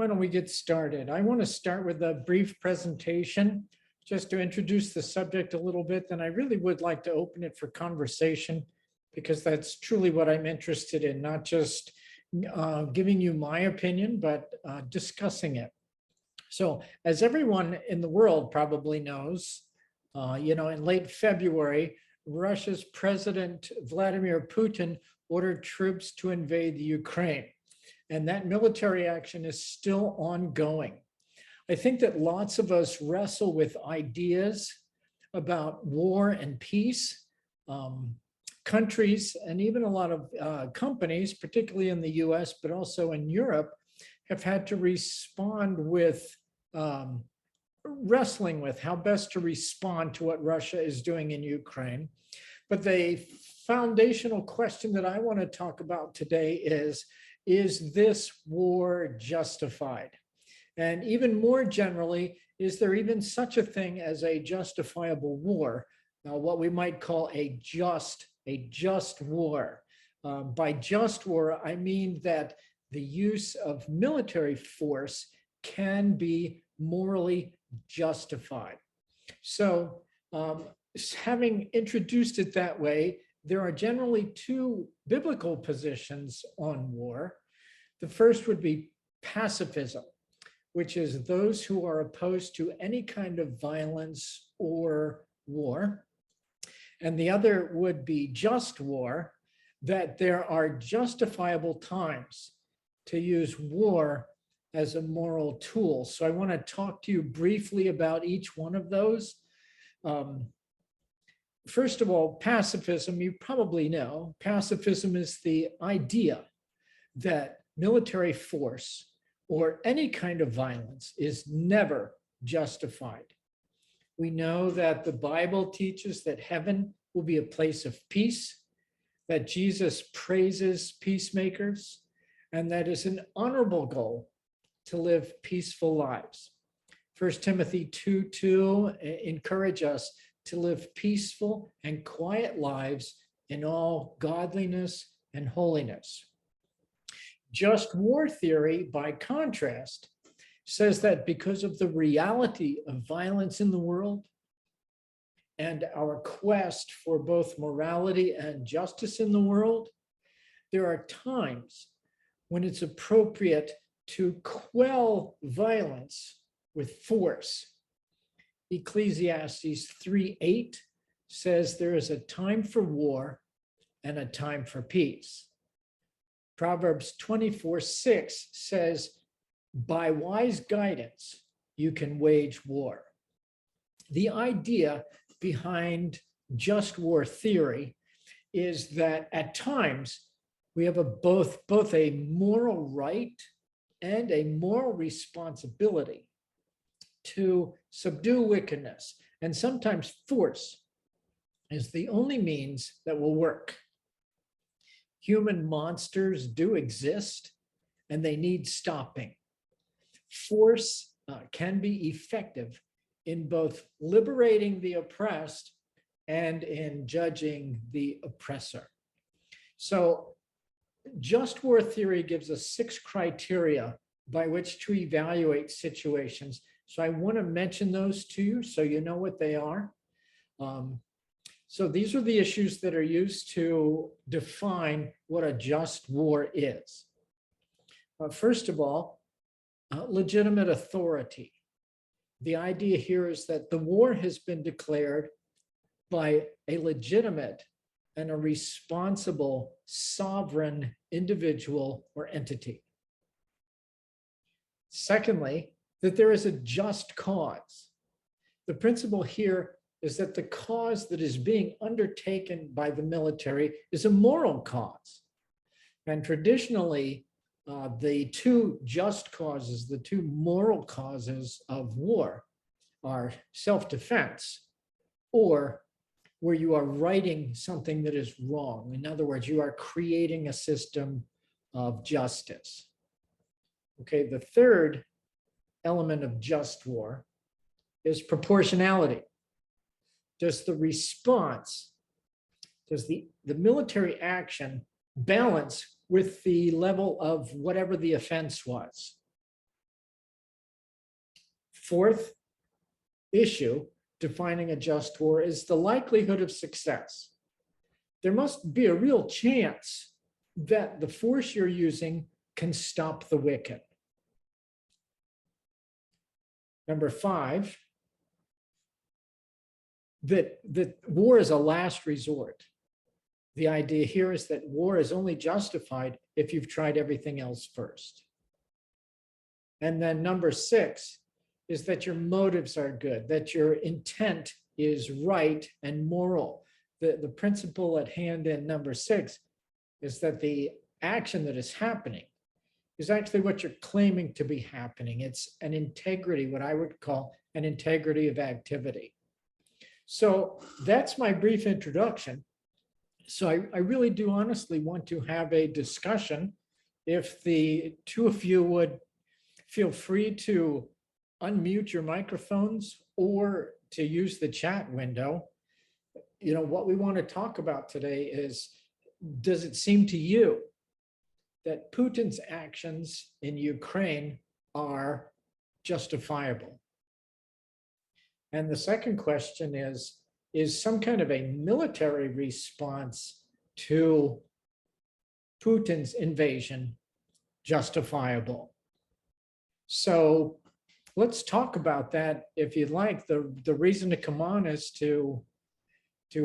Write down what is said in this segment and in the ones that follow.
Why don't we get started? I want to start with a brief presentation just to introduce the subject a little bit. Then I really would like to open it for conversation because that's truly what I'm interested in, not just giving you my opinion, but discussing it. So as everyone in the world probably knows, in late February, Russia's President Vladimir Putin ordered troops to invade the Ukraine. And that military action is still ongoing. I think that lots of us wrestle with ideas about war and peace. Countries and even a lot of companies, particularly in the US, but also in Europe, have had to respond with wrestling with how best to respond to what Russia is doing in Ukraine. But the foundational question that I want to talk about today is this war justified? And even more generally, is there even such a thing as a justifiable war? What we might call a just war. By just war, I mean that the use of military force can be morally justified. So having introduced it that way, there are generally two biblical positions on war. The first would be pacifism, which is those who are opposed to any kind of violence or war. And the other would be just war, that there are justifiable times to use war as a moral tool. So I want to talk to you briefly about each one of those. First of all, pacifism, you probably know, pacifism is the idea that military force or any kind of violence is never justified. We know that the Bible teaches that heaven will be a place of peace, that Jesus praises peacemakers, and that is an honorable goal to live peaceful lives. 1 Timothy 2:2 encourage us to live peaceful and quiet lives in all godliness and holiness. Just war theory, by contrast, says that because of the reality of violence in the world and our quest for both morality and justice in the world, there are times when it's appropriate to quell violence with force. Ecclesiastes 3:8 says there is a time for war and a time for peace. Proverbs 24:6 says, by wise guidance, you can wage war. The idea behind just war theory is that at times we have both a moral right and a moral responsibility to subdue wickedness, and sometimes force is the only means that will work. Human monsters do exist, and they need stopping. Force can be effective in both liberating the oppressed and in judging the oppressor. So just war theory gives us 6 criteria by which to evaluate situations. So I want to mention those to you so you know what they are. So these are the issues that are used to define what a just war is. First of all, legitimate authority. The idea here is that the war has been declared by a legitimate and a responsible sovereign individual or entity. Secondly, that there is a just cause. The principle here is that the cause that is being undertaken by the military is a moral cause. And traditionally, the two just causes, the two moral causes of war are self-defense or where you are righting something that is wrong. In other words, you are creating a system of justice. Okay, the third element of just war is proportionality. Does the response, does the military action balance with the level of whatever the offense was? fourth issue defining a just war is the likelihood of success. There must be a real chance that the force you're using can stop the wicked. Number 5, that war is a last resort. The idea here is that war is only justified if you've tried everything else first. And then number 6 is that your motives are good, that your intent is right and moral. The principle at hand in number 6 is that the action that is happening is actually what you're claiming to be happening. It's an integrity, what I would call an integrity of activity. So that's my brief introduction. So I really do honestly want to have a discussion. If the two of you would feel free to unmute your microphones or to use the chat window. You know, what we want to talk about today is, does it seem to you that Putin's actions in Ukraine are justifiable? And the second question is some kind of a military response to Putin's invasion justifiable? So let's talk about that if you'd like. The reason to come on is to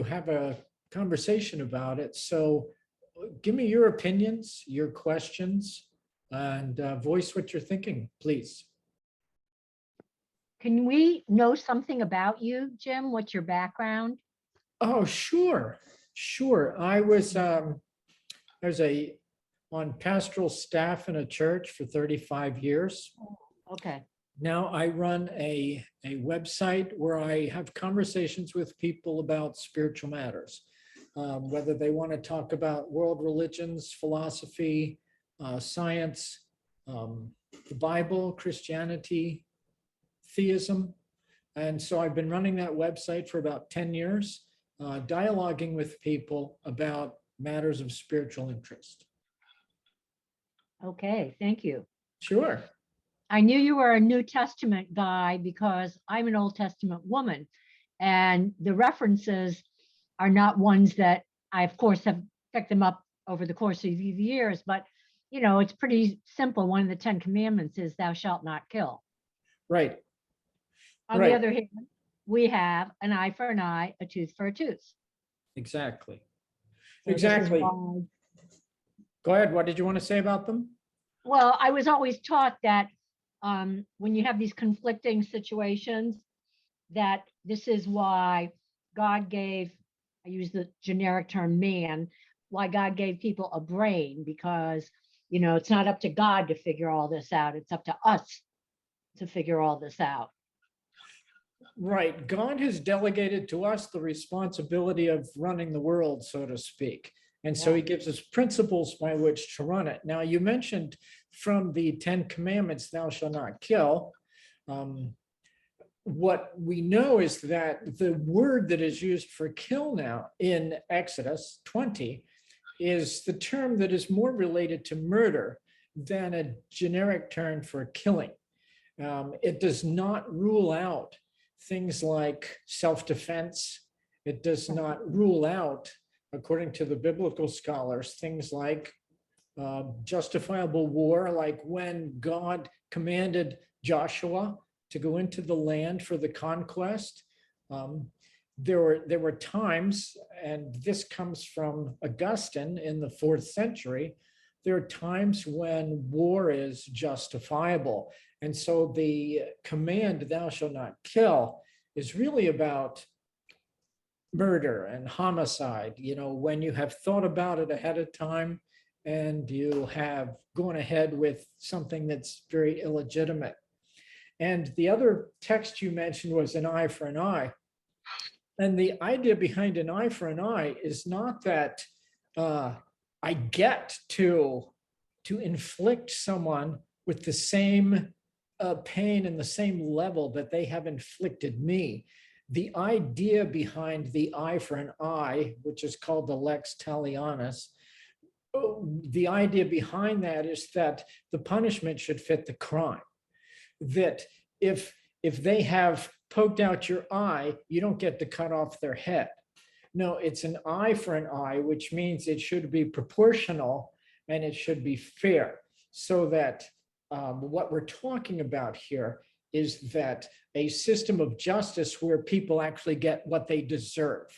have a conversation about it. So give me your opinions, your questions, and voice what you're thinking, please. Can we know something about you, Jim? What's your background? Oh, sure. I was on pastoral staff in a church for 35 years. Okay. Now I run a website where I have conversations with people about spiritual matters, whether they want to talk about world religions, philosophy, science, the Bible, Christianity, theism. And so I've been running that website for about 10 years, dialoguing with people about matters of spiritual interest. Okay, thank you. Sure. I knew you were a New Testament guy because I'm an Old Testament woman, and the references are not ones that I, of course, have picked them up over the course of the years, but you know, it's pretty simple. One of the 10 commandments is thou shalt not kill. Right. On the other hand, we have an eye for an eye, a tooth for a tooth. Exactly. So Exactly. Go ahead. What did you want to say about them? Well, I was always taught that when you have these conflicting situations, that this is why God gave, I use the generic term man, why God gave people a brain, because, you know, it's not up to God to figure all this out. It's up to us to figure all this out. Right. God has delegated to us the responsibility of running the world, so to speak. And so he gives us principles by which to run it. Now, you mentioned from the 10 commandments, thou shalt not kill. What we know is that the word that is used for kill now in Exodus 20 is the term that is more related to murder than a generic term for killing. It does not rule out things like self-defense. It does not rule out, according to the biblical scholars, things like justifiable war, like when God commanded Joshua to go into the land for the conquest. There were times, and this comes from Augustine in the 4th century, there are times when war is justifiable. And so the command, thou shalt not kill, is really about murder and homicide. You know, when you have thought about it ahead of time and you have gone ahead with something that's very illegitimate. And the other text you mentioned was an eye for an eye. And the idea behind an eye for an eye is not that I get to inflict someone with the same pain and the same level that they have inflicted me. The idea behind the eye for an eye, which is called the lex talionis, the idea behind that is that the punishment should fit the crime. That if if they have poked out your eye, you don't get to cut off their head. No, it's an eye for an eye, which means it should be proportional and it should be fair. So that what we're talking about here is that a system of justice where people actually get what they deserve,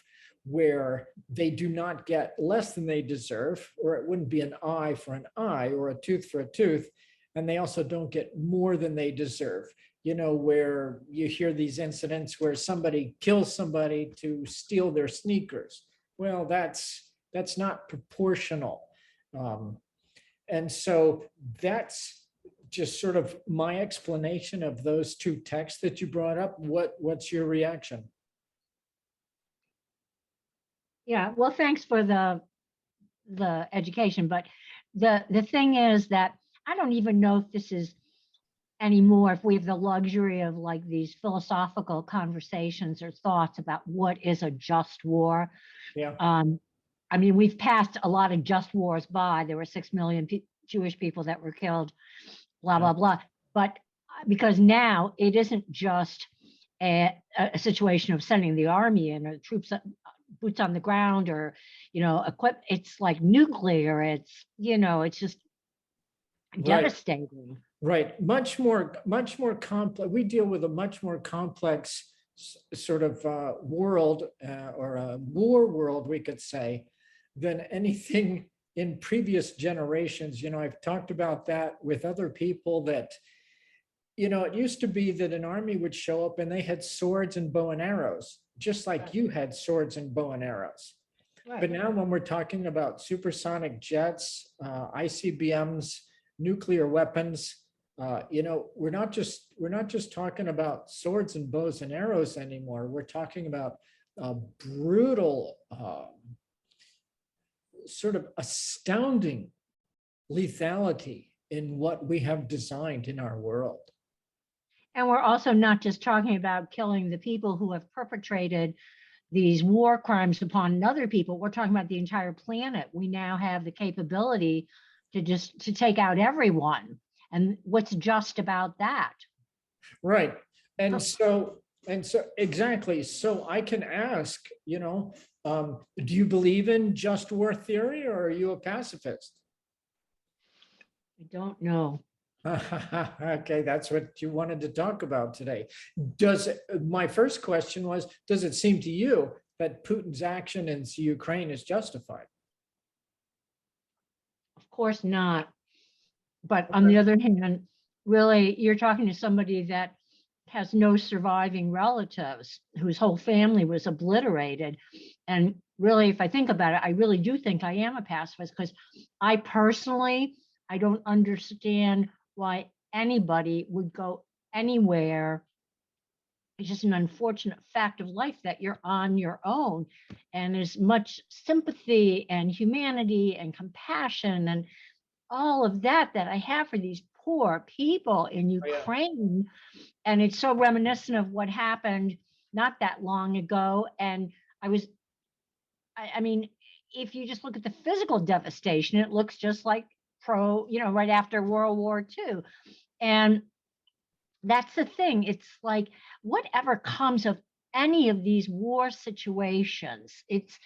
where they do not get less than they deserve, or it wouldn't be an eye for an eye or a tooth for a tooth. And they also don't get more than they deserve. You know, where you hear these incidents where somebody kills somebody to steal their sneakers. Well, that's not proportional. And so that's just sort of my explanation of those two texts that you brought up. What's your reaction? Yeah, well, thanks for the education, but the thing is that I don't even know if this is anymore, if we have the luxury of like these philosophical conversations or thoughts about what is a just war. Yeah. I mean, we've passed a lot of just wars by. There were 6 million Jewish people that were killed, blah, blah, blah. But because now it isn't just a situation of sending the army in or troops, boots on the ground, or, equip. It's like nuclear. It's, it's just devastating. Right. Much more complex. We deal with a much more complex sort of world or a war world, we could say, than anything in previous generations. I've talked about that with other people that, it used to be that an army would show up and they had swords and bow and arrows, just like you had swords and bow and arrows. Right. But now when we're talking about supersonic jets, ICBMs, nuclear weapons, we're not just talking about swords and bows and arrows anymore. We're talking about brutal, sort of astounding lethality in what we have designed in our world. And we're also not just talking about killing the people who have perpetrated these war crimes upon other people. We're talking about the entire planet. We now have the capability to take out everyone. And what's just about that? Right. And so exactly. So I can ask, do you believe in just war theory, or are you a pacifist? I don't know. Okay, that's what you wanted to talk about today. My first question was, does it seem to you that Putin's action in Ukraine is justified? Of course not. But on the other hand, really, you're talking to somebody that has no surviving relatives, whose whole family was obliterated. And really, if I think about it, I really do think I am a pacifist, because I don't understand why anybody would go anywhere. It's just an unfortunate fact of life that you're on your own. And as much sympathy and humanity and compassion and all of that I have for these poor people in Ukraine. And it's so reminiscent of what happened not that long ago. And I mean, if you just look at the physical devastation, it looks just like right after World War II. And that's the thing. It's like, whatever comes of any of these war situations, it's,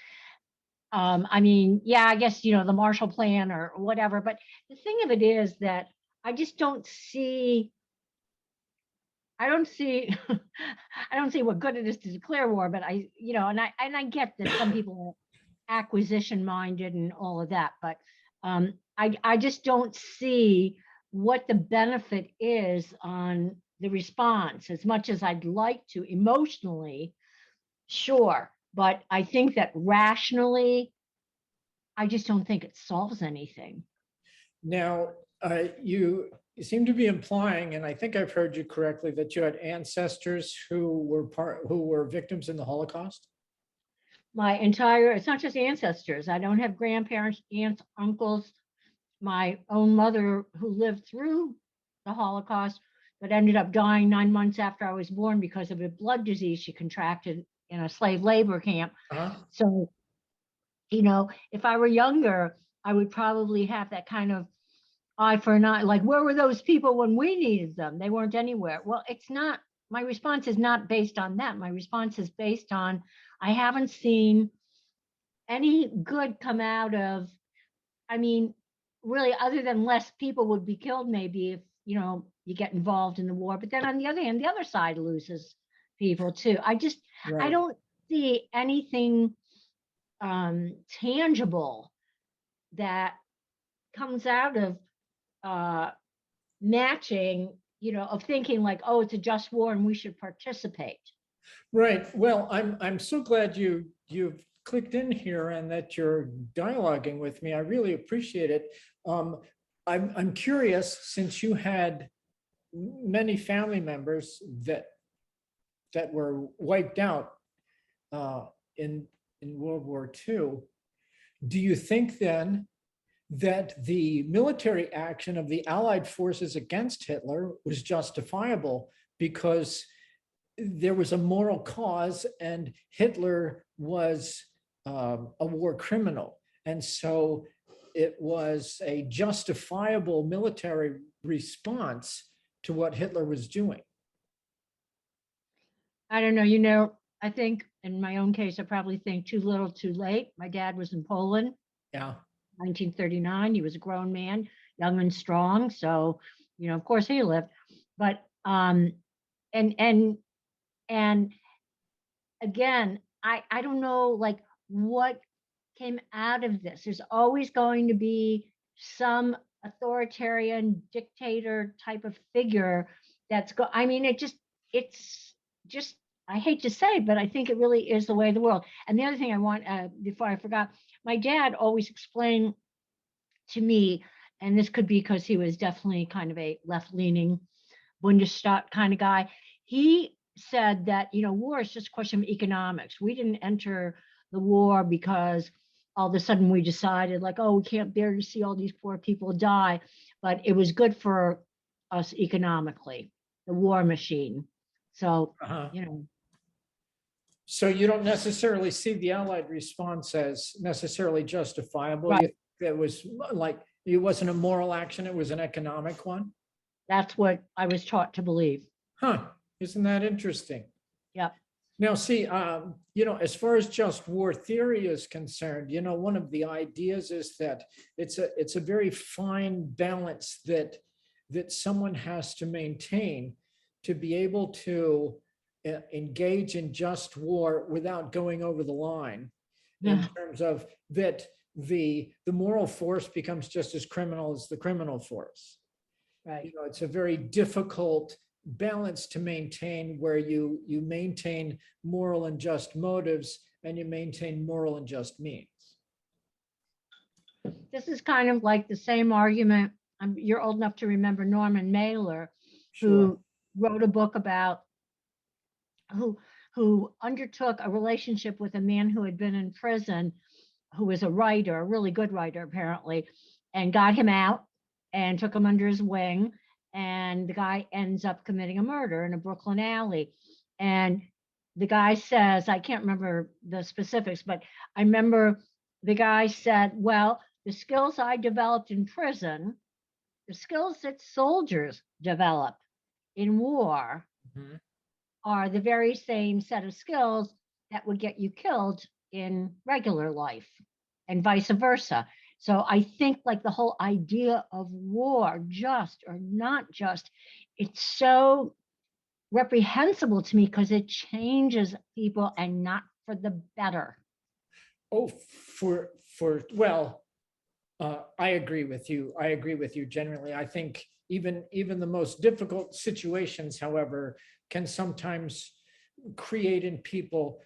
I mean, yeah, I guess, the Marshall Plan or whatever, but the thing of it is that I just don't see, I don't see what good it is to declare war, but and I get that some people are acquisition minded and all of that, but I just don't see what the benefit is on the response, as much as I'd like to emotionally, sure. But I think that rationally, I just don't think it solves anything. Now, you seem to be implying, and I think I've heard you correctly, that you had ancestors who were victims in the Holocaust? It's not just ancestors. I don't have grandparents, aunts, uncles. My own mother, who lived through the Holocaust, but ended up dying 9 months after I was born because of a blood disease she contracted in a slave labor camp. So, if I were younger, I would probably have that kind of eye for an eye. Like, where were those people when we needed them? They weren't anywhere. Well, it's not my response is not based on that. My response is based on, I haven't seen any good come out of, I mean, really, other than less people would be killed, maybe if, you get involved in the war. But then on the other hand, the other side loses people too. I Right. don't see anything tangible that comes out of matching, of thinking like, oh, it's a just war and we should participate. Right. Well, I'm so glad you've clicked in here and that you're dialoguing with me. I really appreciate it. I'm curious, since you had many family members that were wiped out in World War II. Do you think then that the military action of the Allied forces against Hitler was justifiable because there was a moral cause and Hitler was a war criminal? And so it was a justifiable military response to what Hitler was doing. I don't know, I think in my own case, I probably think too little, too late. My dad was in Poland, Yeah. 1939. He was a grown man, young and strong. So, of course he lived. But and again, I don't know like what came out of this. There's always going to be some authoritarian dictator type of figure I mean, it's just, I hate to say it, but I think it really is the way of the world. And the other thing I want, before I forgot, my dad always explained to me, and this could be because he was definitely kind of a left-leaning Bundesstaat kind of guy. He said that, war is just a question of economics. We didn't enter the war because all of a sudden we decided like, oh, we can't bear to see all these poor people die, but it was good for us economically, the war machine. So, Uh-huh. you know, So you don't necessarily see the Allied response as necessarily justifiable. right. It was like, it wasn't a moral action, it was an economic one. That's what I was taught to believe. Huh, isn't that interesting? Yep. Now, see, as far as just war theory is concerned, one of the ideas is that it's a very fine balance that someone has to maintain to be able to engage in just war without going over the line, in Yeah. terms of that the moral force becomes just as criminal as the criminal force. Right. It's a very difficult balance to maintain, where you maintain moral and just motives and you maintain moral and just means. This is kind of like the same argument. You're old enough to remember Norman Mailer, Sure. who wrote a book about who undertook a relationship with a man who had been in prison, who was a writer, a really good writer apparently, and got him out and took him under his wing. And the guy ends up committing a murder in a Brooklyn alley. And the guy says, I can't remember the specifics, but I remember the guy said, well, the skills I developed in prison, the skills that soldiers develop in war, Mhm. are the very same set of skills that would get you killed in regular life, and vice versa. So I think like the whole idea of war, just or not just, it's so reprehensible to me because it changes people and not for the better. Oh, well, I agree with you. I agree with you generally. I think even the most difficult situations, however, can sometimes create in people,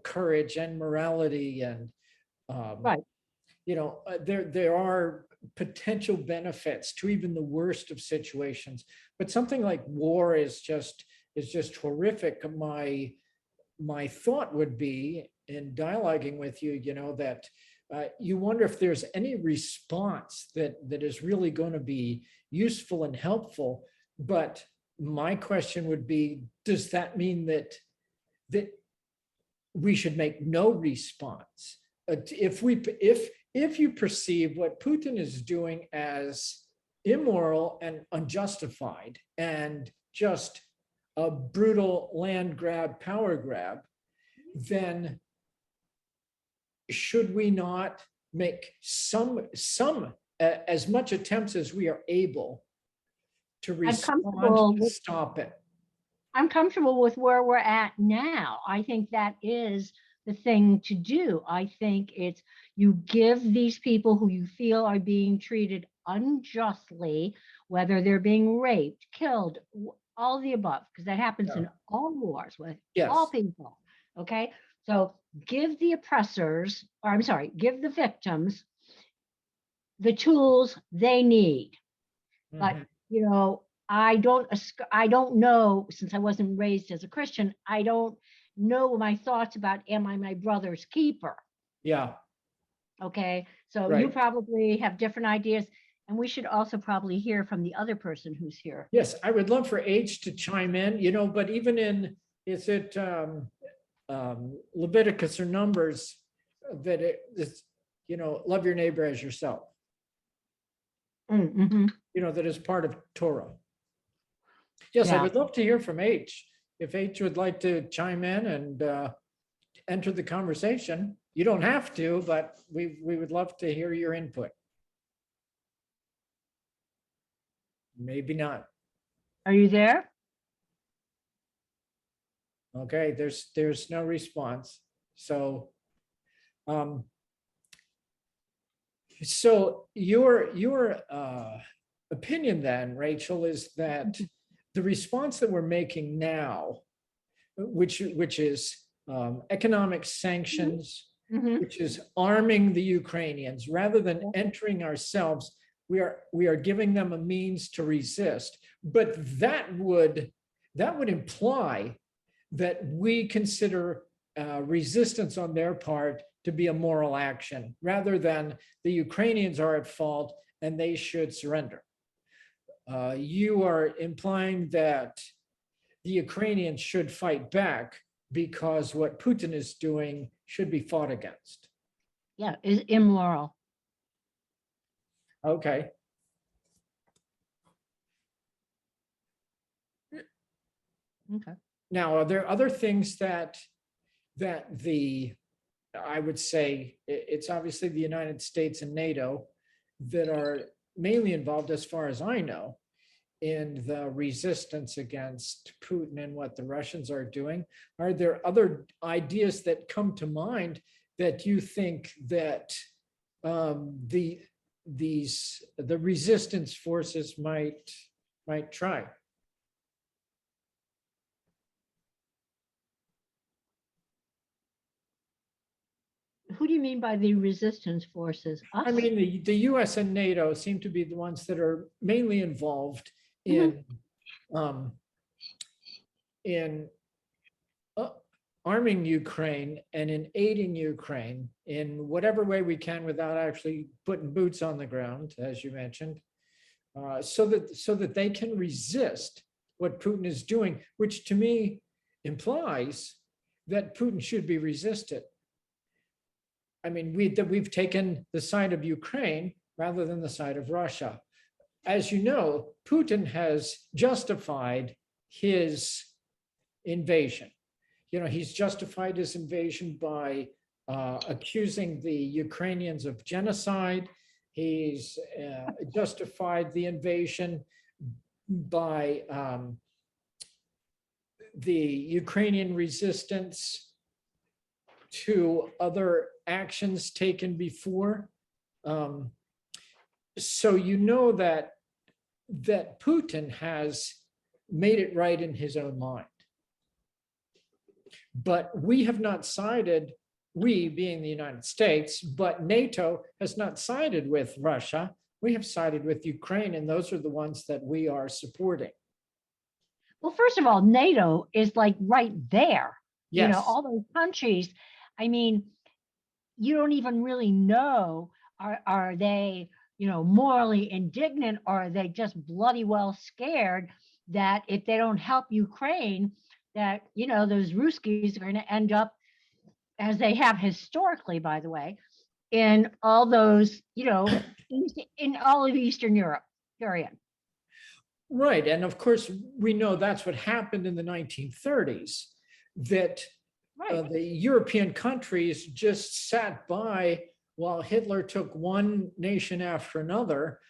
courage and morality, and um, Right. there are potential benefits to even the worst of situations. But something like war is just horrific. My thought would be, in dialoguing with you, that you wonder if there's any response that is really going to be useful and helpful. But my question would be, does that mean that we should make no response? If you perceive what Putin is doing as immoral and unjustified and just a brutal land grab, power grab, then should we not make some as much attempts as we are able to I'm respond comfortable to with stop it? I'm comfortable with where we're at now. I think that is the thing to do. I think it's you give these people who you feel are being treated unjustly, whether they're being raped, killed, all the above, because that happens Yeah. in all wars with all Yes. people. Okay. So give the oppressors, or I'm sorry, give the victims the tools they need. But Mhm. you know, I don't know, since I wasn't raised as a Christian, I don't know my thoughts about am I my brother's keeper? Yeah, Okay. So you right. probably have different ideas. And we should also probably hear from the other person who's here. Yes, I would love for H to chime in, but even in, is it Leviticus or Numbers that it's, love your neighbor as yourself, Mm-hmm. that is part of Torah. Yes, I Yeah. would love to hear from H. If H would like to chime in and enter the conversation, you don't have to, but we would love to hear your input. Maybe not. Are you there? Okay, there's no response. So so your opinion then, Rachel, is that the response that we're making now, which is economic sanctions, Mm-hmm. which is arming the Ukrainians rather than entering ourselves, we are giving them a means to resist. But that would imply that we consider resistance on their part to be a moral action, rather than the Ukrainians are at fault and they should surrender. You are implying that the Ukrainians should fight back because what Putin is doing should be fought against. Yeah, is immoral. Okay. Okay. Now, are there other things that I would say it's obviously the United States and NATO that are mainly involved, as far as I know, in the resistance against Putin and what the Russians are doing. Are there other ideas that come to mind that you think that the resistance forces might try? Who do you mean by the resistance forces? I Us? mean, the US and NATO seem to be the ones that are mainly involved Mm-hmm. um, in arming Ukraine and in aiding Ukraine in whatever way we can without actually putting boots on the ground, as you mentioned, so that they can resist what Putin is doing, which to me implies that Putin should be resisted. I mean, we've taken the side of Ukraine rather than the side of Russia. As you know, Putin has justified his invasion. He's justified his invasion by accusing the Ukrainians of genocide. He's justified the invasion by the Ukrainian resistance to other actions taken before. So that Putin has made it right in his own mind. But we have not sided, we being the United States, but NATO has not sided with Russia. We have sided with Ukraine, and those are the ones that we are supporting. Well, first of all, NATO is like right there. Yes. All those countries. I mean, you don't even really know, are they, morally indignant, or are they just bloody well scared that if they don't help Ukraine, that, those Ruskies are going to end up, as they have historically, by the way, in all those, in all of Eastern Europe, period. Right. And of course, we know that's what happened in the 1930s, that Right. the European countries just sat by while Hitler took one nation after another,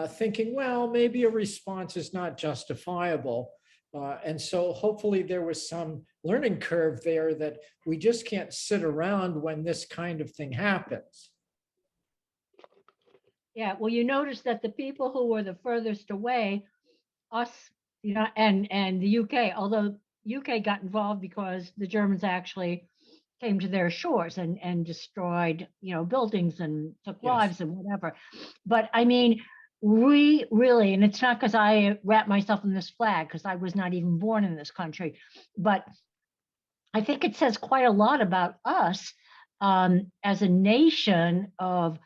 thinking, well, maybe a response is not justifiable. And so hopefully there was some learning curve there that we just can't sit around when this kind of thing happens. Yeah. Well, you notice that the people who were the furthest away, us, and the UK, although UK got involved because the Germans actually came to their shores and destroyed, buildings and took Yes. lives and whatever. But I mean, we really, and it's not because I wrap myself in this flag, because I was not even born in this country, but I think it says quite a lot about us as a nation of,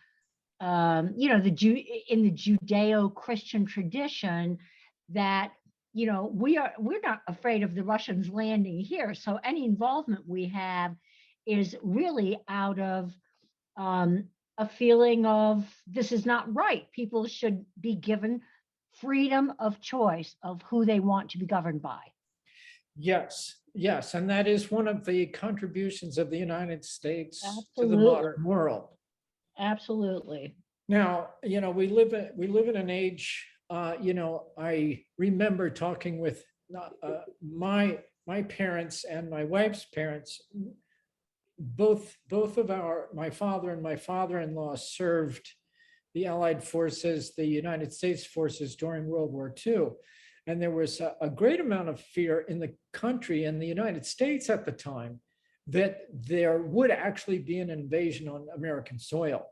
in the Judeo-Christian tradition, that we're not afraid of the Russians landing here. So any involvement we have is really out of a feeling of this is not right. People should be given freedom of choice of who they want to be governed by. Yes, yes. And that is one of the contributions of the United States to the Absolutely. modern world. Absolutely. Now, we live in an age, I remember talking with my parents and my wife's parents. Both of my father and my father-in-law served the Allied forces, the United States forces during World War II. And there was a great amount of fear in the country, in the United States at the time, that there would actually be an invasion on American soil,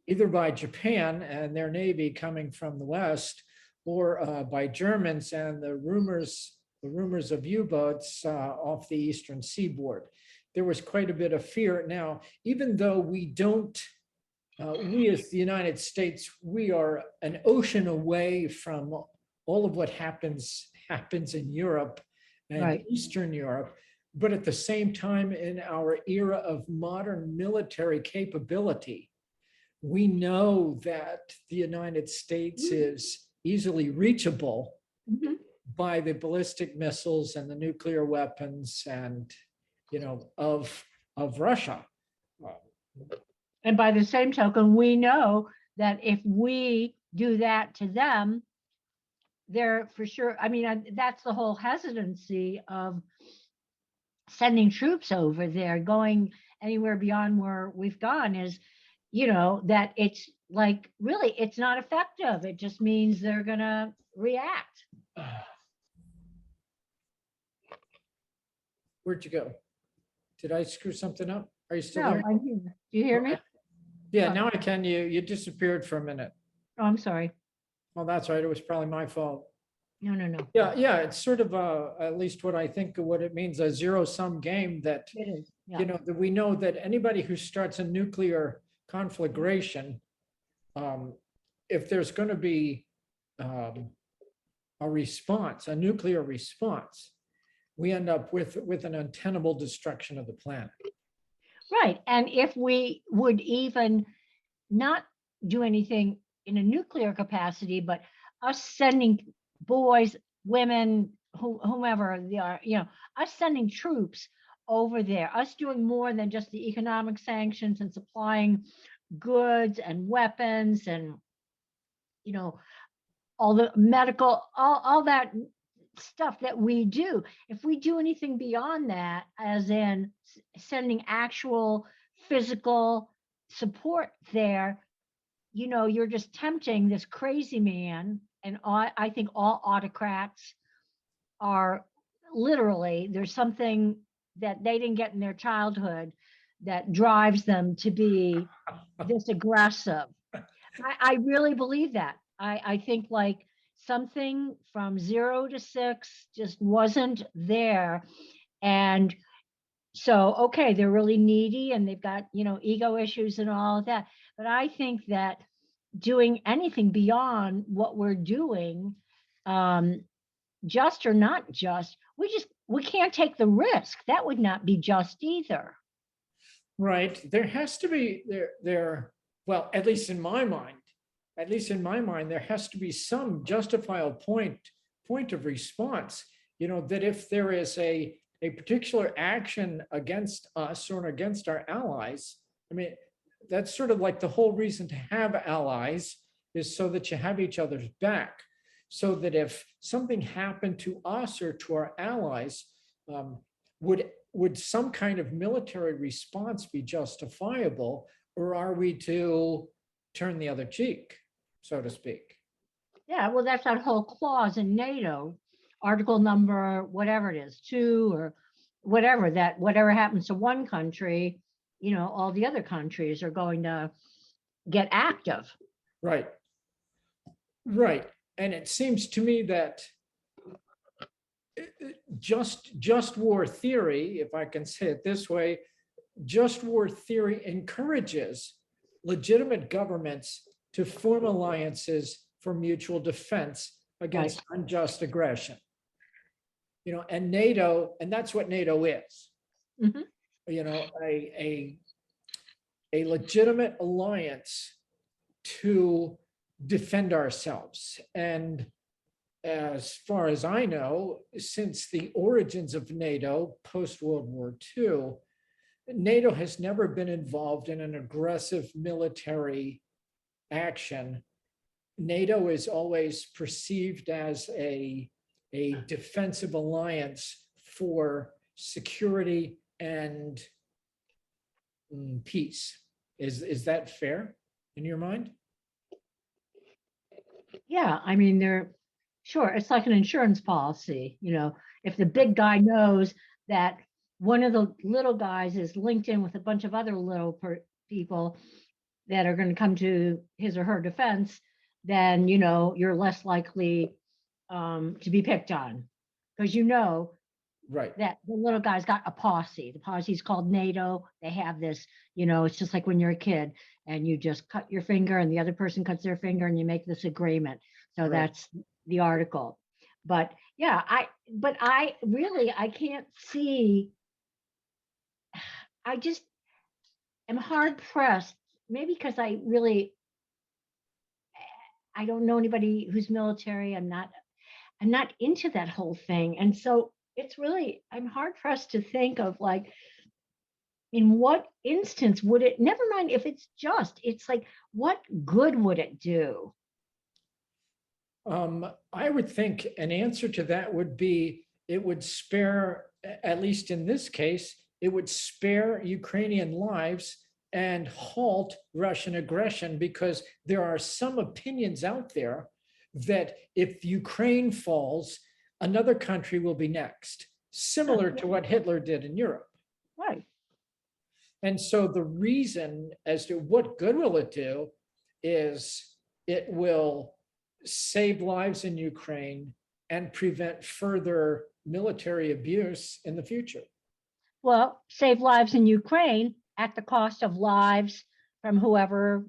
either by Japan and their Navy coming from the West, or by Germans and the rumors of U-boats off the eastern seaboard. There was quite a bit of fear. Now, even though we as the United States, we are an ocean away from all of what happens in Europe and Right. Eastern Europe. But at the same time, in our era of modern military capability, we know that the United States is easily reachable by the ballistic missiles and the nuclear weapons and, of Russia. And by the same token, we know that if we do that to them, they're for sure. I mean, that's the whole hesitancy of sending troops over there, going anywhere beyond where we've gone, is, that it's like, really, it's not effective. It just means they're going to react. Where'd you go? Did I screw something up? Are you still No, there? I'm here. Do you hear me? Yeah, now I can. You disappeared for a minute. Oh, I'm sorry. Well, that's right. It was probably my fault. No. Yeah. It's sort of at least what I think of what it means, a zero-sum game that, It is. Yeah. that we know that anybody who starts a nuclear conflagration, if there's going to be a response, a nuclear response, we end up with an untenable destruction of the planet. Right. And if we would even not do anything in a nuclear capacity, but us sending boys, women, whomever they are, us sending troops over there, us doing more than just the economic sanctions and supplying goods and weapons and, all the medical, all that stuff that we do. If we do anything beyond that, as in sending actual physical support there, you're just tempting this crazy man. And I think all autocrats are literally, there's something that they didn't get in their childhood that drives them to be this aggressive. I really believe that. I think like something from 0 to 6 just wasn't there. And so, okay, they're really needy and they've got, ego issues and all of that. But I think that doing anything beyond what we're doing, just or not just, we can't take the risk. That would not be just either. Right. There has to be well, at least in my mind, at least in my mind, there has to be some justifiable point of response. That if there is a particular action against us or against our allies, I mean, that's sort of like the whole reason to have allies is so that you have each other's back. So that if something happened to us or to our allies, would some kind of military response be justifiable, or are we to turn the other cheek, so to speak? Yeah, well, that's that whole clause in NATO, article number, whatever it is, 2 or whatever, that whatever happens to one country, all the other countries are going to get active. Right. Right. And it seems to me that just war theory, if I can say it this way, just war theory encourages legitimate governments to form alliances for mutual defense against unjust aggression. And NATO, and that's what NATO is. Mhm. A legitimate alliance to defend ourselves. And as far as I know, since the origins of NATO post-World War II, NATO has never been involved in an aggressive military action. NATO is always perceived as a defensive alliance for security and peace. Is that fair in your mind? Yeah, I mean, sure, it's like an insurance policy. If the big guy knows that one of the little guys is linked in with a bunch of other little people that are going to come to his or her defense, then you're less likely to be picked on, because Right. that the little guy's got a posse. The posse's called NATO. They have this, it's just like when you're a kid and you just cut your finger and the other person cuts their finger and you make this agreement. So Right. that's the article. But yeah, I can't see. I just am hard pressed, maybe because I don't know anybody who's military. I'm not into that whole thing. And so I'm hard pressed to think of, like, in what instance would it, never mind if it's just, it's like, what good would it do? I would think an answer to that would be it would spare, at least in this case, it would spare Ukrainian lives and halt Russian aggression, because there are some opinions out there that if Ukraine falls, another country will be next, similar to what Hitler did in Europe. Right. And so the reason as to what good will it do is it will save lives in Ukraine and prevent further military abuse in the future. Well, save lives in Ukraine at the cost of lives from whoever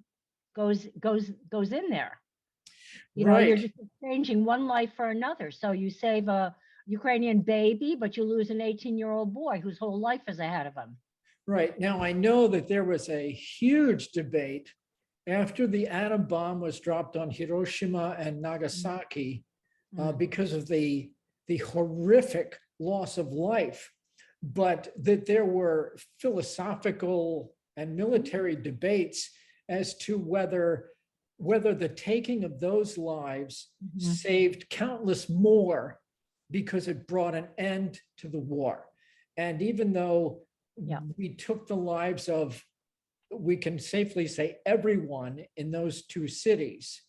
goes in there. Right. You're just exchanging one life for another. So you save a Ukrainian baby, but you lose an 18-year-old boy whose whole life is ahead of him. Right. Now, I know that there was a huge debate after the atom bomb was dropped on Hiroshima and Nagasaki, because of the horrific loss of life, but that there were philosophical and military debates as to whether the taking of those lives saved countless more because it brought an end to the war. And even though we took the lives of, we can safely say, everyone in those two cities,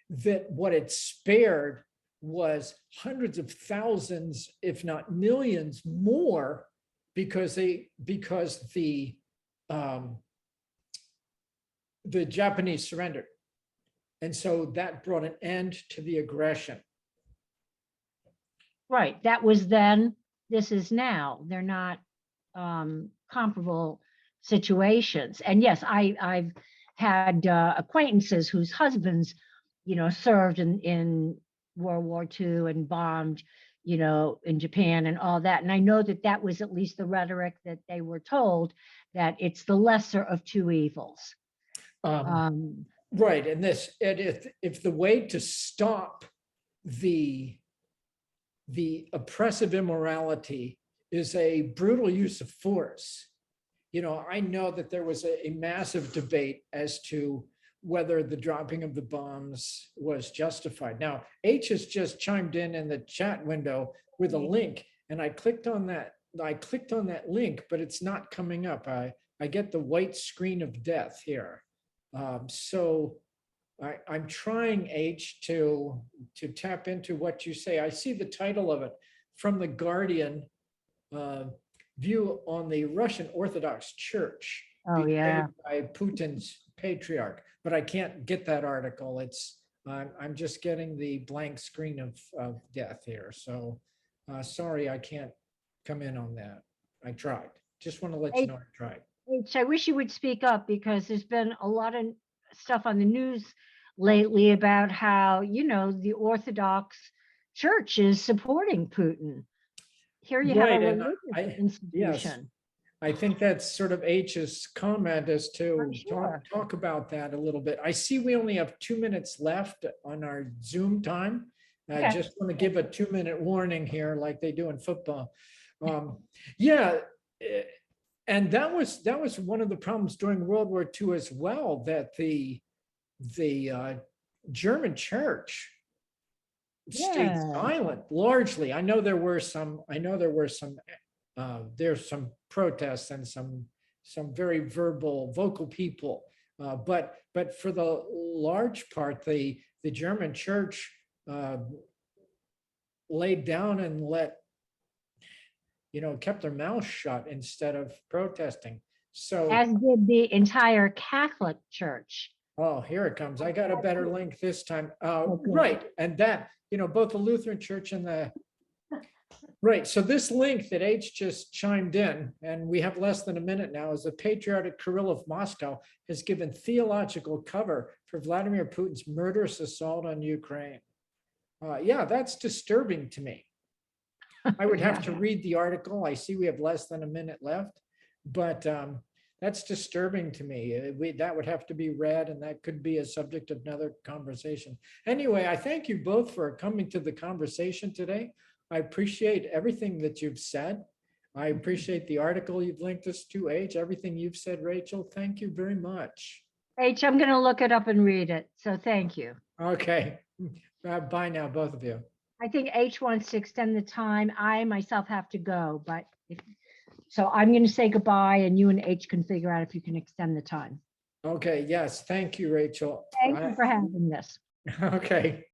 that what it spared was hundreds of thousands, if not millions more, because the Japanese surrendered. And so that brought an end to the aggression. Right. That was then, this is now. They're not comparable situations. And yes, I've had acquaintances whose husbands, served in World War II and bombed, in Japan and all that. And I know that was at least the rhetoric that they were told, that it's the lesser of two evils. Right, and if the way to stop the oppressive immorality is a brutal use of force, I know that there was a massive debate as to whether the dropping of the bombs was justified. Now, H has just chimed in the chat window with a link, and I clicked on that. Link, but it's not coming up. I get the white screen of death here. So I'm trying, H, to tap into what you say. I see the title of it, From the Guardian, View on the Russian Orthodox Church Oh, yeah. by Putin's patriarch, but I can't get that article. I'm just getting the blank screen of death here. So sorry, I can't come in on that. I tried. Just want to let you know I tried. H, I wish you would speak up, because there's been a lot of stuff on the news lately about how, the Orthodox Church is supporting Putin. Here you have a Right, and religious yes, institution. I think that's sort of H's comment as to sure. talk about that a little bit. I see we only have 2 minutes left on our Zoom time. I Okay. just want to give a 2-minute warning here, like they do in football. Yeah, and that was one of the problems during World War II as well, that the German church stayed silent largely. I know there were some there's some protests and some very vocal people, but for the large part, the German church laid down and kept their mouth shut instead of protesting. So, as did the entire Catholic Church. oh, here it comes. I got a better link this time. Okay. Right, and that, both the Lutheran Church and right. So this link that H just chimed in, and we have less than a minute now, is the Patriotic Kirill of Moscow has given theological cover for Vladimir Putin's murderous assault on Ukraine. Yeah, that's disturbing to me. I would have to read the article. I see we have less than a minute left, but that's disturbing to me. That would have to be read, and that could be a subject of another conversation. Anyway, I thank you both for coming to the conversation today. I appreciate everything that you've said. I appreciate the article you've linked us to, H, everything you've said, Rachel. Thank you very much. H, I'm going to look it up and read it. So thank you. Okay. Bye now, both of you. I think H wants to extend the time. I myself have to go, but so I'm going to say goodbye, and you and H can figure out if you can extend the time. Okay. Yes. Thank you, Rachel. Thank you for having this. Okay.